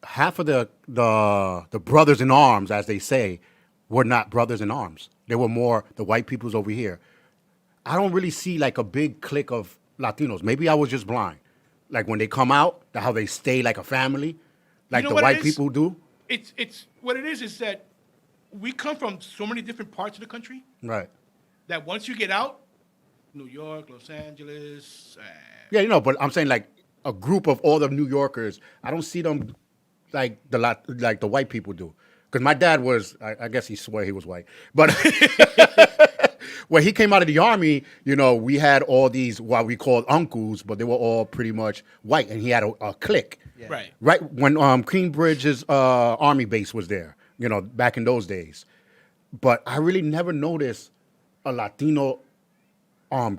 half of the brothers in arms, as they say, were not brothers in arms. They were more the white peoples over here. I don't really see like a big clique of Latinos. Maybe I was just blind. Like when they come out, how they stay like a family, like You know the what it white is? people do. It's what it is that we come from so many different parts of the country Right. that once you get out, New York, Los Angeles, Yeah, but I'm saying like a group of all the New Yorkers. I don't see them like the white people do. Because my dad was, I guess he swore he was white, but when he came out of the Army, we had all these what we called uncles, but they were all pretty much white, and he had a clique. Yeah. right. Right when Queenbridge's Army base was there, back in those days. But I really never noticed a Latino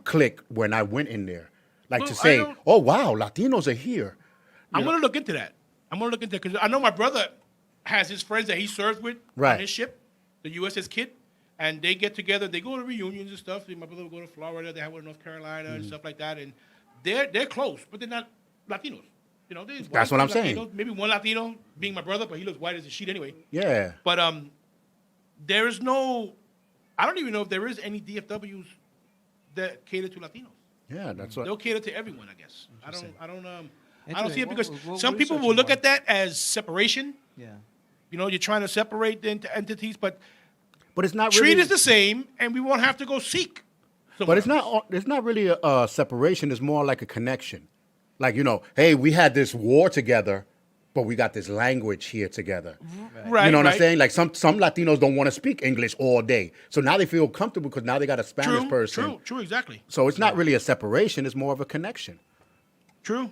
clique when I went in there. Like Well, to I say, don't- oh, wow, Latinos are here. I'm gonna look into that. Because I know my brother has his friends that he serves with Right. on his ship, the USS Kidd, and they get together. They go to reunions and stuff. My brother will go to Florida. They have one in North Carolina and stuff like that. And they're close, but they're not Latinos. There's That's white what I'm Latinos, saying. Maybe one Latino being my brother, but he looks white as a sheet anyway. Yeah. But there is no. I don't even know if there is any DFWs that cater to Latinos. Yeah, that's what. They'll cater to everyone, I guess. I don't see it Interesting. because We'll some people research will look more. at that as separation. Yeah. You're trying to separate the entities, but But it's not treat really. us the same, and we won't have to go seek. But it's not. It's not really a separation. It's more like a connection. Like hey, we had this war together, but we got this language here together. Right. You know what right. I'm saying? Like some Latinos don't want to speak English all day, so now they feel comfortable because now they got a Spanish True. person. True. Exactly. So it's not really a separation. It's more of a connection. True.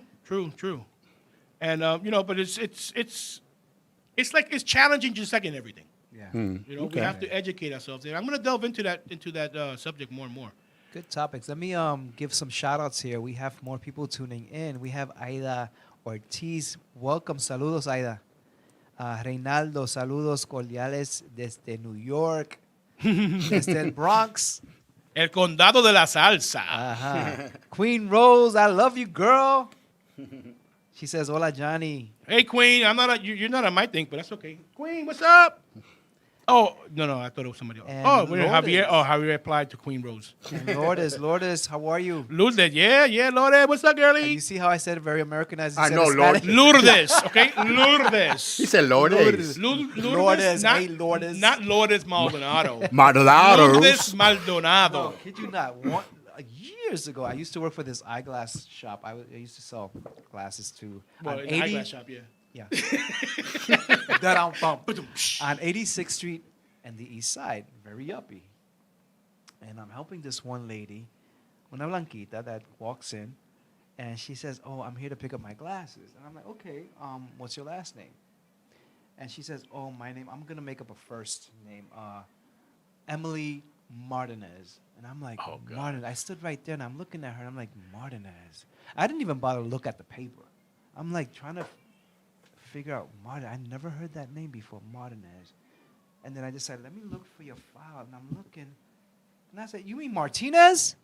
And but it's like it's challenging just like in everything. Yeah. We have to educate ourselves there. I'm going to delve into that subject more and more. Good topics. Let me give some shout outs here. We have more people tuning in. We have Aida Ortiz. Welcome. Saludos, Aida. Reinaldo, saludos cordiales desde New York. Desde el Bronx. El condado de la salsa. Uh-huh. Queen Rose, I love you, girl. She says, hola, Johnny. Hey, Queen, you're not on my thing, but that's okay. Queen, what's up? Oh, no, I thought it was somebody else. And Oh, we're Lourdes. Javier. Oh, Javier applied to Queen Rose. And Lourdes, how are you? Lourdes, yeah, Lourdes, what's up, And girlie? you see how I said it very Americanized? I instead know, of Lord. Spanish? Lourdes, okay? Lourdes. He said Lourdes. Lourdes, not, hey, Lourdes. Not Lourdes Maldonado. Lourdes Modelados. Maldonado. No, kid you not. Years ago, I used to work for this eyeglass shop. I used to sell glasses to Well, on in the eyeglass shop, yeah. Yeah. On 86th Street and the East Side, very yuppie. And I'm helping this one lady, una blanquita, that walks in, and she says, "Oh, I'm here to pick up my glasses." And I'm like, "Okay, what's your last name?" And she says, "Oh, my name. I'm gonna make up a first name, Emily Martinez." And I'm like, Oh, God. Martinez. I stood right there and I'm looking at her and I'm like, Martinez. I didn't even bother to look at the paper. I'm like trying to figure out Martin. I never heard that name before, Martinez. And then I decided, let me look for your file. And I'm looking. And I said, you mean Martinez?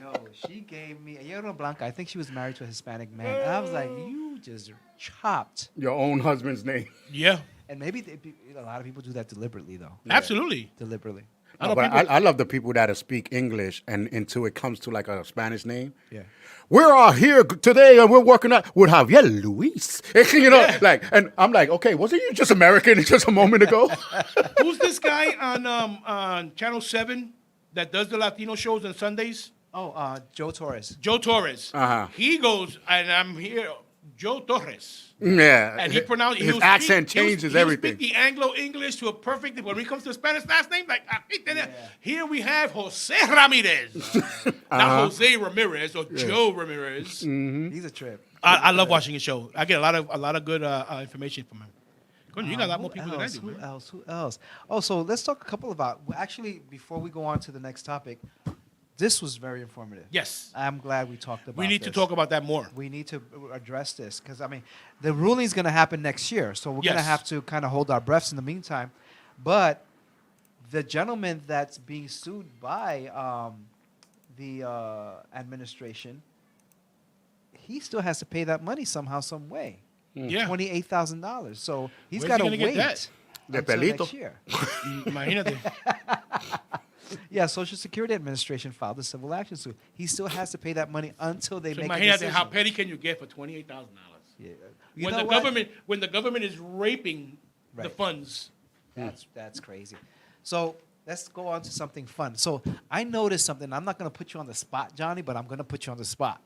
Yo, she gave me, ella era blanca. I think she was married to a Hispanic man. And I was like, you you just chopped. Your own husband's name. Yeah, And maybe a lot of people do that deliberately, though. absolutely. Deliberately. I No, know but people. I love the people that speak English and until it comes to like a Spanish name. Yeah. We're all here today and we're working out with Javier Luis. You know, Yeah. like, and I'm like, okay, wasn't you just American just a moment ago? Who's this guy on Channel 7 that does the Latino shows on Sundays? Oh, Joe Torres. Joe Torres. Uh-huh. He goes, and I'm here, Joe Torres. Yeah. And he pronounced his accent changes everything. He'll speak the Anglo-English to a perfect, when it comes to Spanish last name, like, here we have Jose Ramirez. Not Jose Ramirez or Joe Ramirez. He's a trip. I love watching his show. I get a lot of good information from him. You got a lot more people than I do, Who man. else? Who else? Oh, so let's talk a couple about. Well, actually, before we go on to the next topic, this was very informative. Yes. I'm glad we talked about. We need to this. talk about that more. We need to address this because I mean, the ruling is going to happen next year, so we're going to Yes. have to kind of hold our breaths in the meantime. But the gentleman that's being sued by the administration, he still has to pay that money somehow, some way. Yeah. $28,000. So he's Where's got he to gonna wait get that? De until pelito. next year. Imagínate. Yeah, Social Security Administration filed a civil action suit. He still has to pay that money until they So make a imagínate decision. how petty can you get for $28,000? Yeah. You When know the what? government is raping the Right. funds. That's crazy. So let's go on to something fun. So I noticed something. I'm not going to put you on the spot, Johnny, but I'm going to put you on the spot.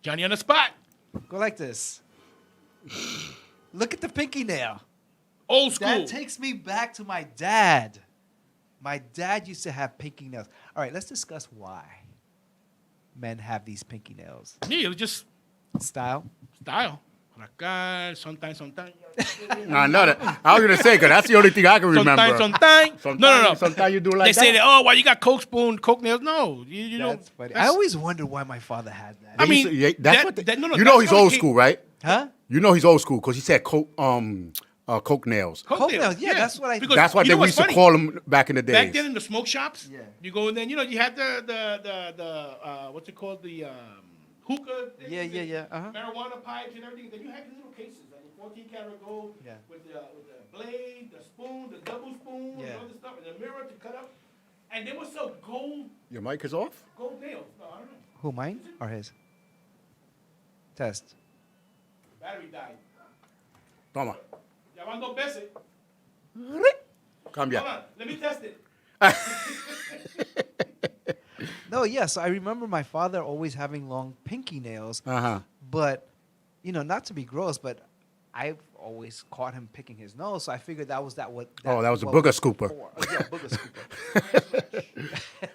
Johnny on the spot. Go like this. Look at the pinky nail. Old school. That takes me back to my dad. My dad used to have pinky nails. All right, let's discuss why men have these pinky nails. Yeah, it was just Style. style. Acá, sometimes. No, I know that. I was going to say, because that's the only thing I can remember. Sometimes. No. Sometimes you do like They that. say that, oh, why you got Coke spoon, Coke nails? No. You know. That's funny. I always wondered why my father had that. I They mean, used to- yeah, that's that- what they, that- no, you know that's he's how it old came- school, right? Huh? You know he's old school because he said Coke nails. Coke nails, yeah, that's what I- Because That's what you they know what's used to funny? call them back in the days. Back then in the smoke shops, Yeah. you go in there, you know, you had the what's it called, the hookah. Yeah. Uh-huh. Marijuana pipes and everything. Then you had these little cases, like a 14-karat gold Yeah. with the blade, the spoon, the double spoon, Yeah. and all this stuff, and the mirror to cut up. And they would sell gold Your mic is off? nails. No, I don't know. Who, mine or his? Test. Battery died. Toma. Ya van dos veces. Cambia. Hold on, let me test it. No, yes, I remember my father always having long pinky nails, Uh-huh. but, not to be gross, but I've always caught him picking his nose, so I figured that was That was a what booger was scooper. for. Oh, yeah, booger scooper.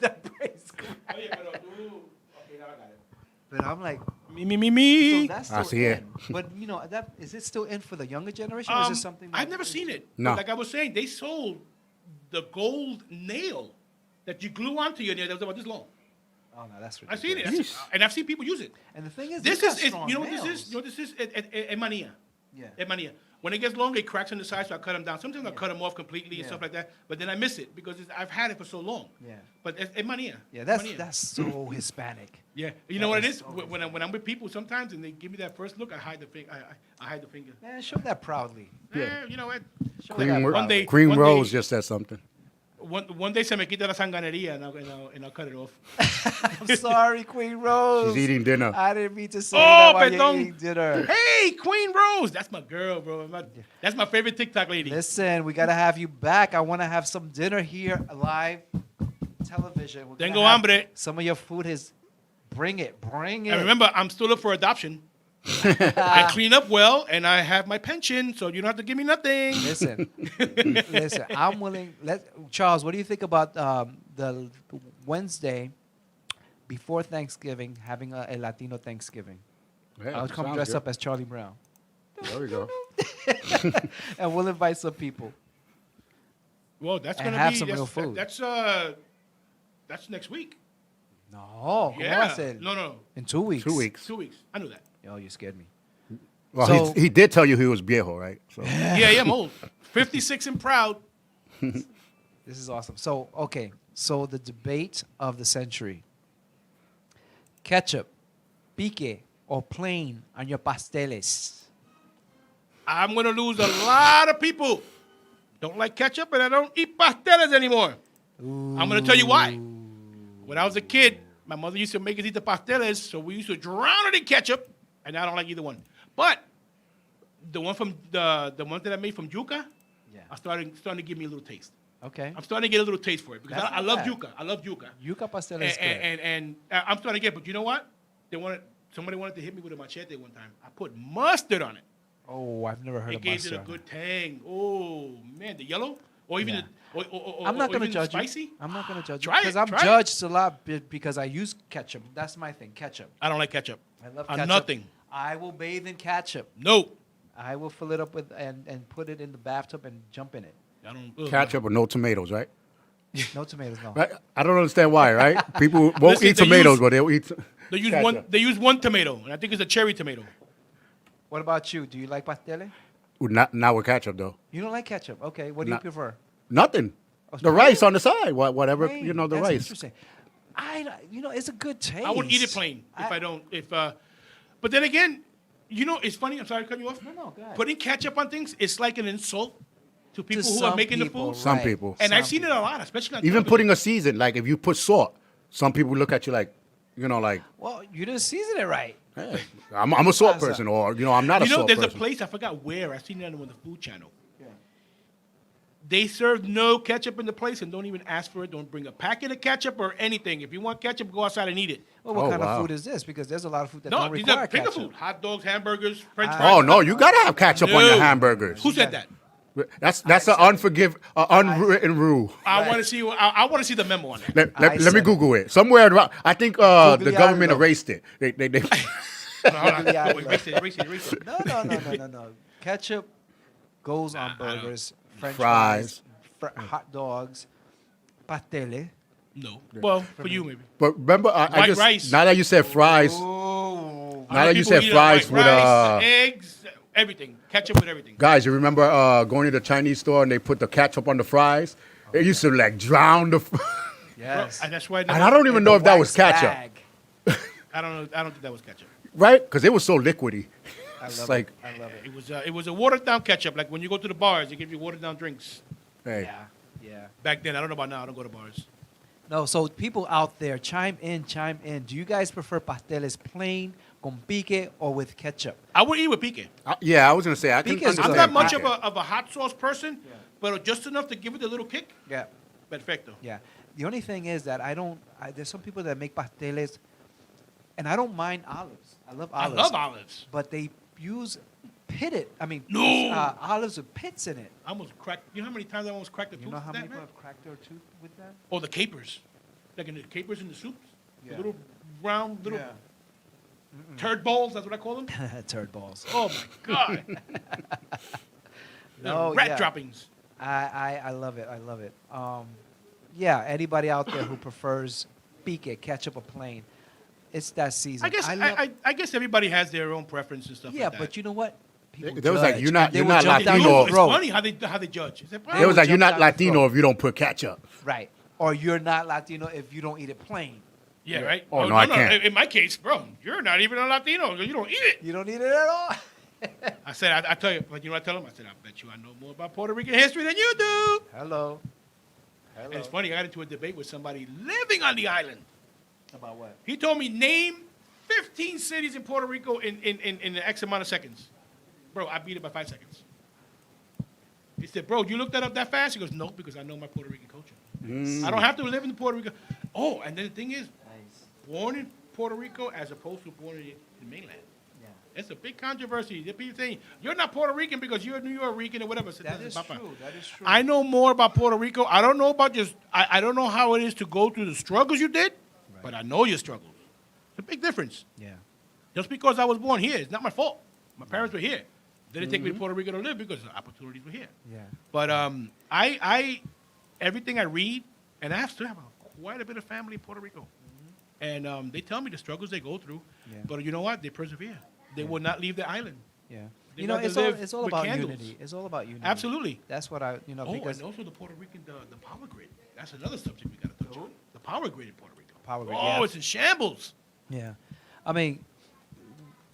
That brain scooper. Oye, pero tú. Okay, now I got it. But I'm like, Me. so that's I still see it. in. But, is it still in for the younger generation, or is it something I've that never is- seen it. No. Like I was saying, they sold the gold nail that you glue onto your nail that was about this long. Oh, no, that's I've ridiculous. seen it. And I've seen people use it. And the thing is, This these got is, strong you know what nails. this is? You know what this is? A mania. Yeah. A mania. When it gets long, it cracks on the side, so I cut them down. Sometimes I cut them off completely and Yeah. stuff like that. But then I miss it because I've had it for so long. Yeah. But it's a mania. Yeah, Mania. that's so Hispanic. Yeah. You that know what it is is? so When I'm with people sometimes and they give me that first look, I hide the finger. I hide the finger. Man, show that proudly. You know what? Show Cream, that Ro- proudly. Cream one Rose day- just said something. One day se me quita la sanganería and I'll cut it off. I'm sorry, Queen Rose. She's eating dinner. I didn't mean to say Oh, that while you're perdón. eating dinner. Hey, Queen Rose. That's my girl, bro. That's my favorite TikTok lady. Listen, we gotta have you back. I want to have some dinner here live television. We're gonna Tengo have hambre. Some of your food is. Bring it. And remember, I'm still up for adoption. I clean up well, and I have my pension, so you don't have to give me nothing. Listen, listen. I'm willing. Charles, what do you think about the Wednesday before Thanksgiving having a Latino Thanksgiving? Yeah, I'll come sounds dress good. up as Charlie Brown, There we go. and we'll invite some people. Well, that's And gonna have be some that's, real food. That's next week. No, ¿cómo va a Yeah. ser? No. In 2 weeks. 2 weeks. 2 weeks. I knew that. Oh, you scared me. Well, So- he did tell you he was viejo, right? So Yeah, I'm old. 56 and proud. This is awesome. So, okay. So, the debate of the century. Ketchup, pique, or plain on your pasteles? I'm going to lose a lot of people. Don't like ketchup, and I don't eat pasteles anymore. I'm going to tell you why. When I was a kid, my mother used to make us eat the pasteles, so we used to drown it in ketchup, and I don't like either one. But the one from the one that I made from yuca, Yeah. starting to give me a little taste. Okay. I'm starting to get a little taste for it because That's I not love bad. yuca. I love yuca. Yuca pastel And, is good. and I'm starting to get, but you know what? Somebody wanted to hit me with a machete one time. I put mustard on it. Oh, I've never heard It of gave it mustard. a good tang. Oh man, the yellow or even Yeah. or I'm not gonna even judge spicy. you. I'm not gonna judge you Try it, because I'm try it. judged a lot because I use ketchup. That's my thing, ketchup. I don't like ketchup. I love On ketchup. nothing. I will bathe in ketchup. No, I will fill it up with and put it in the bathtub and jump in it. I don't. Ugh. Ketchup or no tomatoes, right? No tomatoes, no. Right? I don't understand why, right? People won't Listen, eat they tomatoes, use- but they'll eat. They use ketchup. one. They use one tomato, and I think it's a cherry tomato. What about you? Do you like pasteles? Not with ketchup though. You don't like ketchup. Okay. What do you Not- prefer? Nothing. Oh, The rice on the side, whatever Plain. you know, the That's rice. Interesting. It's a good taste. I would eat it plain if I don't. But then again, it's funny. I'm sorry to cut you off. No, go ahead. Putting ketchup on things is like an insult to people who some are making people, the food. Some people. And Some I've seen it a lot, especially on Even television. putting a season, like if you put salt, some people look at you like, like, Well, you didn't season it right. hey, I'm a salt What's person, or I'm not a salt there's person. a place I forgot where I seen it on the Food Channel. They serve no ketchup in the place and don't even ask for it. Don't bring a packet of ketchup or anything. If you want ketchup, go outside and eat it. Well, what Oh, kind wow. of food is this? Because there's a lot of food that No, don't these require are finger ketchup. food: hot dogs, hamburgers, French Ah. fries. Oh no, you gotta have ketchup on your No. hamburgers. Who said that? That's an unwritten rule. I want to see. I want to see the memo on that. Let I me said Google it. Somewhere around, I think the Googly government eyed, though. erased it. They No, hold on. Yeah, No, erase it. No. Ketchup goes on burgers, French Fries. fries, hot dogs, pasteles. No. Well, for you maybe. But remember, I White just rice. now that you said fries, Oh, now that you People said eat it fries white with rice, eggs, everything, ketchup with everything. guys, you remember going to the Chinese store and they put the ketchup on the fries? It used to like drown the. yes. And that's why. And I don't even In know the if that was wax ketchup, bag. I don't know. I don't think that was ketchup. right? Because it was so liquidy. I It's love like, it. I love it. It was a watered down ketchup. Like when you go to the bars, they give you watered down drinks. hey, Yeah. Back then, I don't know about now. I don't go to bars. No, so people out there, chime in. Do you guys prefer pasteles plain, con pique, or with ketchup? I would eat with pique. yeah, I was gonna say I can Pique is understand. I'm not much pique. of a hot sauce person, but just enough to give it a little kick. Yeah. Perfecto. Yeah. The only thing is that there's some people that make pasteles, and I don't mind olives. I love I olives. love olives. But they use No. olives with pits in it. I almost cracked. You know how many times I almost cracked the You tooth know how with many that, people man? have cracked their tooth with that? Or the capers. Like in the capers in the soups. Yeah. The little round little turd balls. That's what I call them. Turd balls. Oh my god. No, rat yeah. droppings. I love it. I love it. Yeah, anybody out there who prefers pique, ketchup, or plain, it's that season. I guess love- I guess everybody has their own preference and stuff yeah, like that. but you know what? People There was like, judge, you're not- and they you're will not jump down Latino. your It's throat. funny how they judge. It's like, It was like you're jump not down your Latino throat. if you don't put ketchup. Right. Or you're not Latino if you don't eat it plain. yeah, right. Oh, no, I can't. In my case, bro, you're not even a Latino. You don't eat it. You don't eat it at all. I said, I tell you, but you know what I tell them? I said, I bet you I know more about Puerto Rican history than you do. Hello. And it's funny, I got into a debate with somebody living on the island. About what? He told me, name 15 cities in Puerto Rico in an X amount of seconds. Bro, I beat it by 5 seconds. He said, bro, you looked that up that fast? He goes, no, because I know my Puerto Rican culture. I don't have to live in Puerto Rico. Oh, and then the thing is, Nice. born in Puerto Rico as opposed to born in the mainland. Yeah. It's a big controversy. The people saying, you're not Puerto Rican because you're New York Rican or whatever. I said, That "That's is Papa." true. That is true. I know more about Puerto Rico. I don't know about just, I don't know how it is to go through the struggles you did, but I know your struggles. It's a big difference. Yeah. Just because I was born here, it's not my fault. My parents were here. They didn't take me to Puerto Rico to live because the opportunities were here. Yeah. But I everything I read, and I still have quite a bit of family in Puerto Rico, and they tell me the struggles they go through. Yeah. But you know what? They persevere. They will not leave the island. Yeah. They You know, got to it's all, live it's all with about candles. unity. It's all about unity. Absolutely. That's what I, because and also the Puerto Rican, the power grid. That's another subject we got to touch on. The power grid in Puerto Rico. Power grid, Oh, yeah. it's in shambles. yeah. I mean,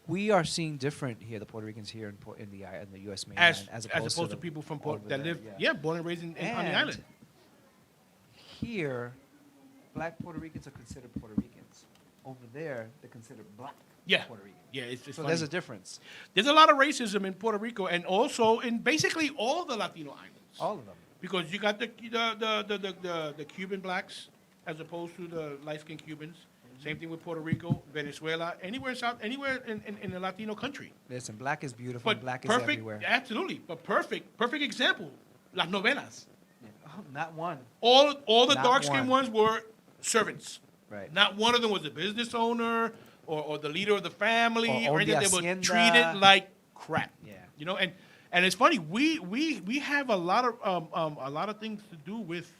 we are seeing different here, the Puerto Ricans here in the U.S. mainland, as opposed to people from over that there, live, born and raised on the And island. Here, black Puerto Ricans are considered Puerto Ricans. Over there, they're considered black Yeah. Puerto Ricans. Yeah, it's So funny. there's a difference. There's a lot of racism in Puerto Rico and also in basically all the Latino islands. All of them. Because you got the Cuban blacks as opposed to the light-skinned Cubans. Same thing with Puerto Rico, Venezuela, anywhere in a Latino country. Listen, black is beautiful. But Black is perfect, everywhere. absolutely. But perfect example, las novelas. Oh, not one. All the Not dark-skinned one. ones were servants. Right. Not one of them was a business owner or the leader of the family Or or anything. the They were hacienda. treated like crap. Yeah. You know, and it's funny. We have a lot of things to do with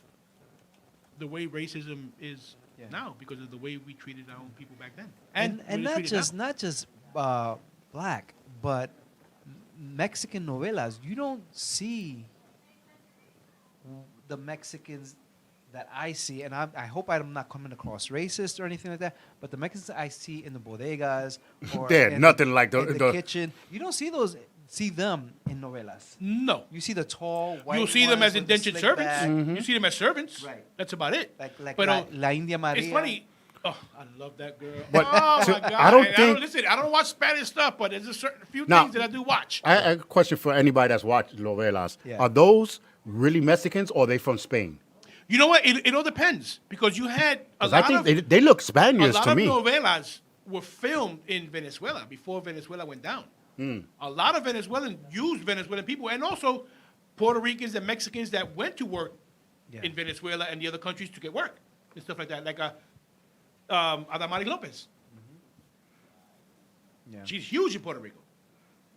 the way racism is Yeah. now because of the way we treated our own people back then. And we not treat it just now. not just black, but Mexican novelas. You don't see the Mexicans that I see, and I hope I'm not coming across racist or anything like that. But the Mexicans I see in the bodegas or They're in nothing like the- in the- kitchen. You don't see them in novelas. No. You see the tall white. You'll see them as ones with the indentured slick servants. back, You see them as servants. Right. That's about it. like But La India Maria. it's funny. Oh, I love that girl. But oh so my God! I don't And think- listen. I don't watch Spanish stuff, but there's a few Now- things that I do watch. I have a question for anybody that's watched novelas. Yeah. Are those really Mexicans or are they from Spain? You know what? It all depends because you had a 'Cause I lot think of they look a Spaniards lot to of me. novelas were filmed in Venezuela before Venezuela went down. A lot of Venezuelans used Venezuelan people, and also Puerto Ricans and Mexicans that went to work Yeah. in Venezuela and the other countries to get work and stuff like that. Like Adamari Lopez, Yeah. she's huge in Puerto Rico,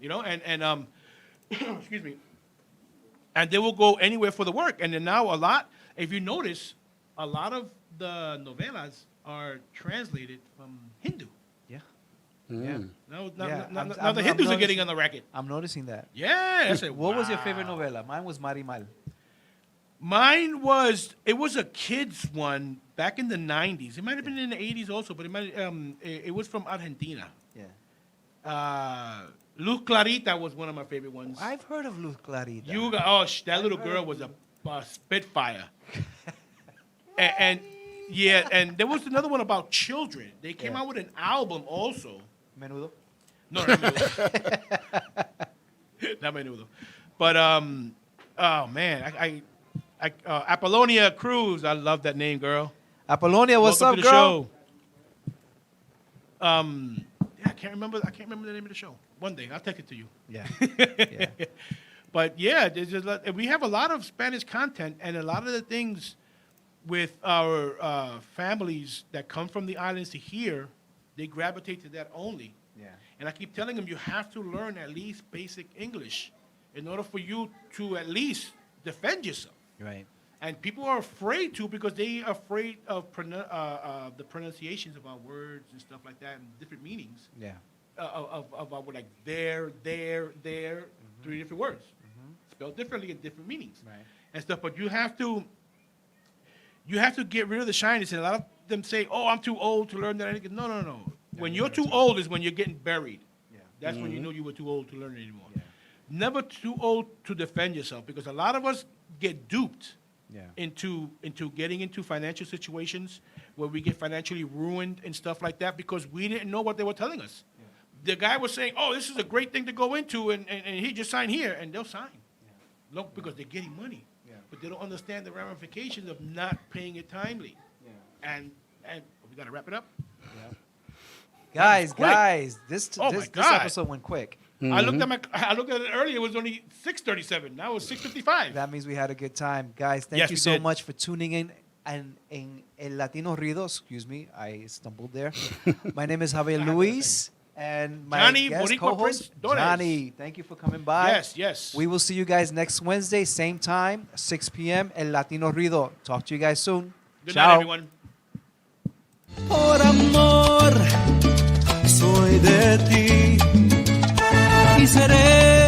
you know, and excuse me, and they will go anywhere for the work. And then now if you notice, a lot of the novelas are translated from Hindu. Yeah. Yeah. Now Yeah, the I'm Hindus are noticing- getting on the racket. I'm noticing that. Yeah. I said, What was your favorite wow. novela? Mine was Marimal. Mine was it was a kids one back in the 90s. It might have been in the 80s also, but it was from Argentina. Yeah. Luz Clarita was one of my favorite ones. I've heard of Luz Clarita. That little girl was a spitfire. and yeah, and there was another one about children. They came Yeah. out with an album also. Menudo. No, not Menudo. Not Menudo. But oh man, Apollonia Cruz. I love that name, girl. Apollonia, what's Welcome up, to the girl? show. Yeah, I can't remember the name of the show. One day I'll take it to you. Yeah. Yeah. But yeah, we have a lot of Spanish content, and a lot of the things with our families that come from the islands to here, they gravitate to that only. Yeah. And I keep telling them you have to learn at least basic English in order for you to at least defend yourself. Right. And people are afraid to because they are afraid of the pronunciations of our words and stuff like that and different meanings Yeah. of like there, 3 different words spelled differently and different meanings Right. and stuff. But you have to get rid of the shyness. And a lot of them say, "Oh, I'm too old to learn that." No. When you're too old is when you're getting buried. Yeah. That's when you know you were too old to learn it anymore. Yeah. Never too old to defend yourself because a lot of us get duped Yeah. into getting into financial situations where we get financially ruined and stuff like that because we didn't know what they were telling us. Yeah. The guy was saying, "Oh, this is a great thing to go into," and he just signed here, and they'll sign. No, because they're getting money, Yeah. but they don't understand the ramifications of not paying it timely. Yeah. And we gotta wrap it up. Guys, quick. this Oh, my this God. episode went quick. I looked at it earlier. It was only 6:37. Now it's 6:55. That means we had a good time. Guys, thank Yes, you we so did. much for tuning in. And in El Latino Ruido, excuse me, I stumbled there. My name is Javier Luis, and my Johnny guest Boricua co-host, Prince Torres. Johnny. Thank you for coming by. Yes. We will see you guys next Wednesday, same time, 6 p.m. El Latino Ruido. Talk to you guys soon. Good Ciao. night, everyone. Por amor soy de ti y seré